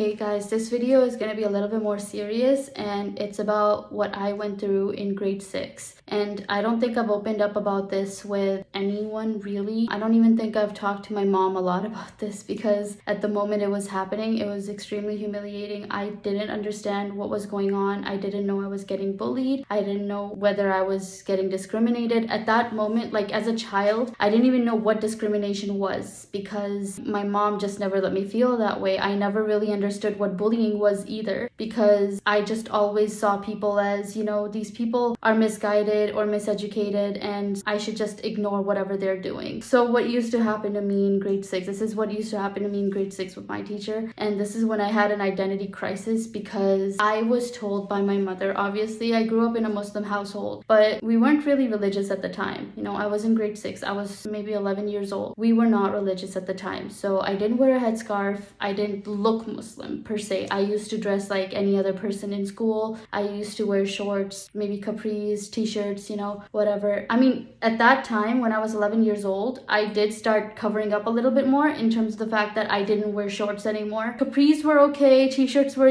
Hey guys, this video is going to be a little bit more serious and it's about what I went through in grade 6. And I don't think I've opened up about this with anyone really. I don't even think I've talked to my mom a lot about this because at the moment it was happening, it was extremely humiliating. I didn't understand what was going on. I didn't know I was getting bullied. I didn't know whether I was getting discriminated. At that moment, like as a child, I didn't even know what discrimination was because my mom just never let me feel that way. I never really understood what bullying was either because I just always saw people as, these people are misguided or miseducated and I should just ignore whatever they're doing. So what used to happen to me in grade 6, this is what used to happen to me in grade 6 with my teacher, and this is when I had an identity crisis because I was told by my mother, obviously I grew up in a Muslim household, but we weren't really religious at the time. I was in grade 6, I was maybe 11 years old. We were not religious at the time, so I didn't wear a headscarf, I didn't look Muslim per se. I used to dress like any other person in school. I used to wear shorts, maybe capris, t-shirts, whatever. I mean, at that time when I was 11 years old, I did start covering up a little bit more in terms of the fact that I didn't wear shorts anymore. Capris were okay, t-shirts were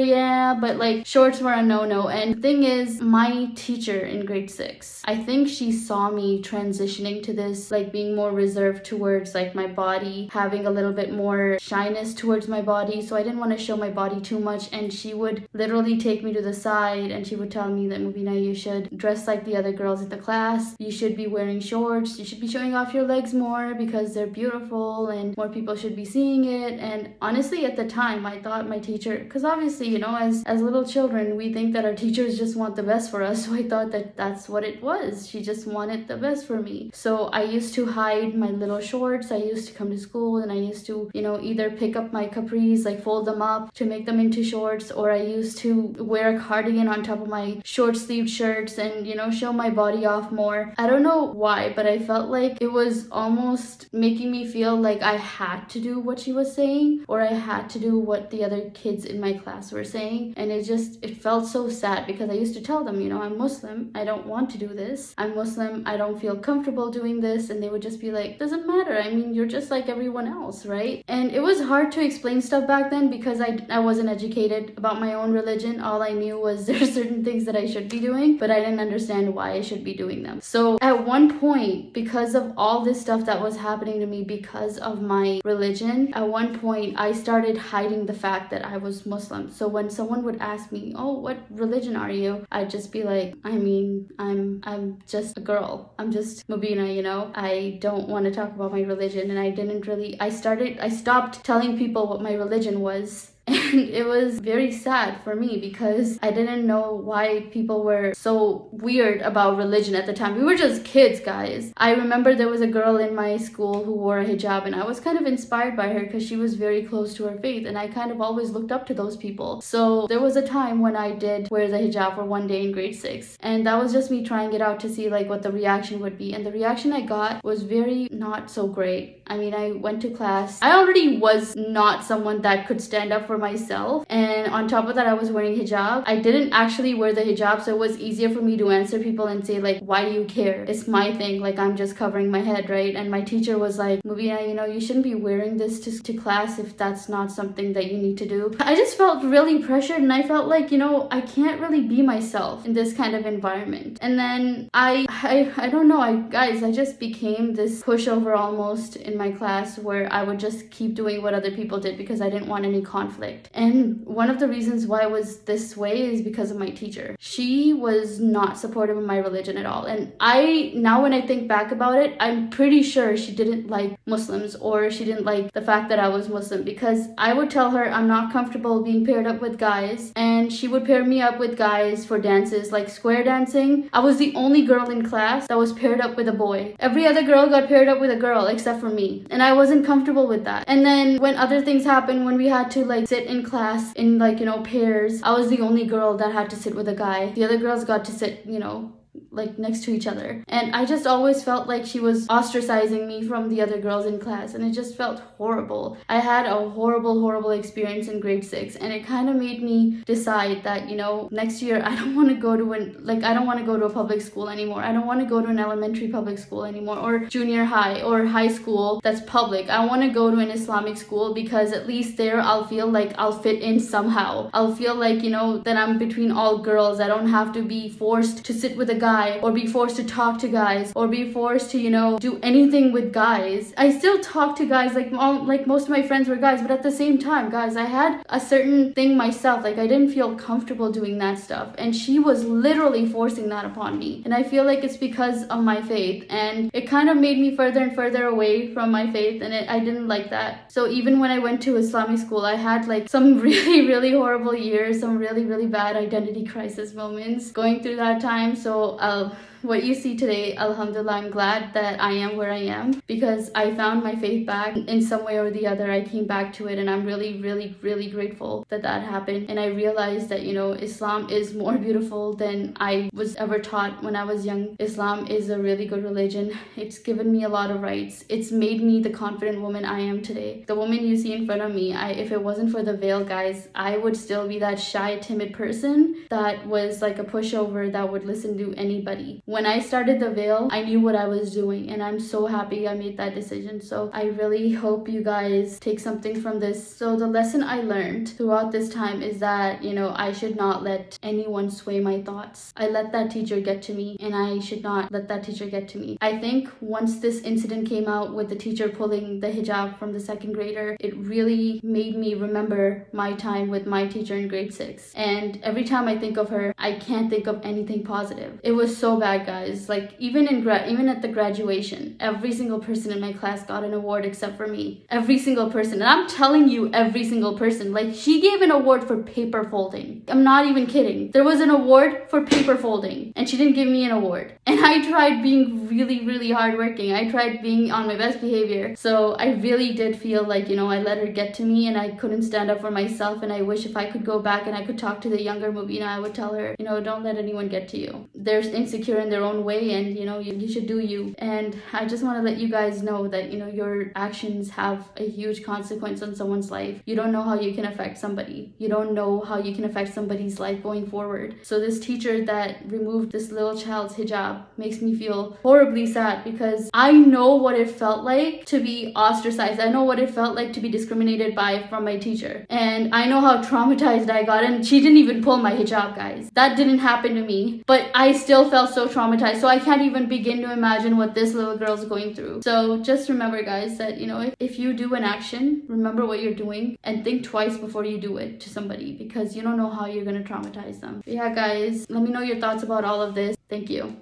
but like shorts were a no-no. And the thing is, my teacher in grade 6, I think she saw me transitioning to this, like being more reserved towards like my body, having a little bit more shyness towards my body. So I didn't want to show my body too much, and she would literally take me to the side and she would tell me that, Mubina, you should dress like the other girls in the class, you should be wearing shorts, you should be showing off your legs more because they're beautiful and more people should be seeing it. And honestly, at the time I thought my teacher, because obviously as little children we think that our teachers just want the best for us, so I thought that that's what it was. She just wanted the best for me. So I used to hide my little shorts. I used to come to school and I used to either pick up my capris, like fold them up to make them into shorts, or I used to wear a cardigan on top of my short sleeved shirts and show my body off more. I don't know why, but I felt like it was almost making me feel like I had to do what she was saying, or I had to do what the other kids in my class were saying. And it felt so sad because I used to tell them, I'm Muslim, I don't want to do this, I'm Muslim, I don't feel comfortable doing this, and they would just be like, doesn't matter, I mean, you're just like everyone else, right? And it was hard to explain stuff back then because I wasn't educated about my own religion. All I knew was there are certain things that I should be doing, but I didn't understand why I should be doing them. So at one point, because of all this stuff that was happening to me because of my religion, at one point I started hiding the fact that I was Muslim. So when someone would ask me, oh, what religion are you? I'd just be like, I'm just a girl. I'm just Mubina, I don't want to talk about my religion. And I stopped telling people what my religion was. And it was very sad for me because I didn't know why people were so weird about religion at the time. We were just kids, guys. I remember there was a girl in my school who wore a hijab, and I was kind of inspired by her because she was very close to her faith, and I kind of always looked up to those people. So there was a time when I did wear the hijab for one day in grade 6, and that was just me trying it out to see like what the reaction would be. And the reaction I got was very not so great. I mean, I went to class. I already was not someone that could stand up for myself, and on top of that I was wearing hijab. I didn't actually wear the hijab, so it was easier for me to answer people and say like, why do you care? It's my thing, like I'm just covering my head, right? And my teacher was like, Mubina, you shouldn't be wearing this to class if that's not something that you need to do. I just felt really pressured, and I felt like I can't really be myself in this kind of environment. And then I don't know, I just became this pushover almost in my class where I would just keep doing what other people did because I didn't want any conflict. And one of the reasons why I was this way is because of my teacher. She was not supportive of my religion at all. And now when I think back about it, I'm pretty sure she didn't like Muslims, or she didn't like the fact that I was Muslim, because I would tell her I'm not comfortable being paired up with guys, and she would pair me up with guys for dances like square dancing. I was the only girl in class that was paired up with a boy. Every other girl got paired up with a girl except for me, and I wasn't comfortable with that. And then when other things happened, when we had to like sit in class in pairs, I was the only girl that had to sit with a guy. The other girls got to sit like next to each other. And I just always felt like she was ostracizing me from the other girls in class, and it just felt horrible. I had a horrible experience in grade 6, and it kind of made me decide that, you know, next year I don't want to go to I don't want to go to a public school anymore. I don't want to go to an elementary public school anymore, or junior high or high school that's public. I want to go to an Islamic school, because at least there I'll feel like I'll fit in somehow. I'll feel like, you know, that I'm between all girls. I don't have to be forced to sit with a guy, or be forced to talk to guys, or be forced to, you know, do anything with guys. I still talk to guys, like most of my friends were guys, but at the same time, guys, I had a certain thing myself. Like, I didn't feel comfortable doing that stuff, and she was literally forcing that upon me. And I feel like it's because of my faith, and it kind of made me further and further away from my faith, and I didn't like that. So even when I went to Islamic school, I had like some really horrible years, some really bad identity crisis moments going through that time. So what you see today, alhamdulillah, I'm glad that I am where I am, because I found my faith back in some way or the other. I came back to it, and I'm really grateful that that happened. And I realized that, you know, Islam is more beautiful than I was ever taught when I was young. Islam is a really good religion. It's given me a lot of rights. It's made me the confident woman I am today. The woman you see in front of me, if it wasn't for the veil, guys, I would still be that shy, timid person that was like a pushover that would listen to anybody. When I started the veil, I knew what I was doing, and I'm so happy I made that decision. So I really hope you guys take something from this. So the lesson I learned throughout this time is that, you know, I should not let anyone sway my thoughts. I let that teacher get to me, and I should not let that teacher get to me. I think once this incident came out with the teacher pulling the hijab from the second grader, it really made me remember my time with my teacher in grade 6. And every time I think of her, I can't think of anything positive. It was so bad, guys. Like, even at the graduation, every single person in my class got an award except for me. Every single person. And I'm telling you, every single person. Like, she gave an award for paper folding. I'm not even kidding. There was an award for paper folding, and she didn't give me an award. And I tried being really hardworking. I tried being on my best behavior. So I really did feel like, you know, I let her get to me, and I couldn't stand up for myself. And I wish if I could go back and I could talk to the younger Mubina, I would tell her, you know, don't let anyone get to you. They're insecure in their own way, and, you know, you should do you. And I just want to let you guys know that, you know, your actions have a huge consequence on someone's life. You don't know how you can affect somebody. You don't know how you can affect somebody's life going forward. So this teacher that removed this little child's hijab makes me feel horribly sad, because I know what it felt like to be ostracized. I know what it felt like to be discriminated by from my teacher. And I know how traumatized I got, and she didn't even pull my hijab, guys. That didn't happen to me, but I still felt so traumatized. So I can't even begin to imagine what this little girl's going through. So just remember, guys, that, you know, if you do an action, remember what you're doing, and think twice before you do it to somebody, because you don't know how you're going to traumatize them. But yeah, guys, let me know your thoughts about all of this. Thank you.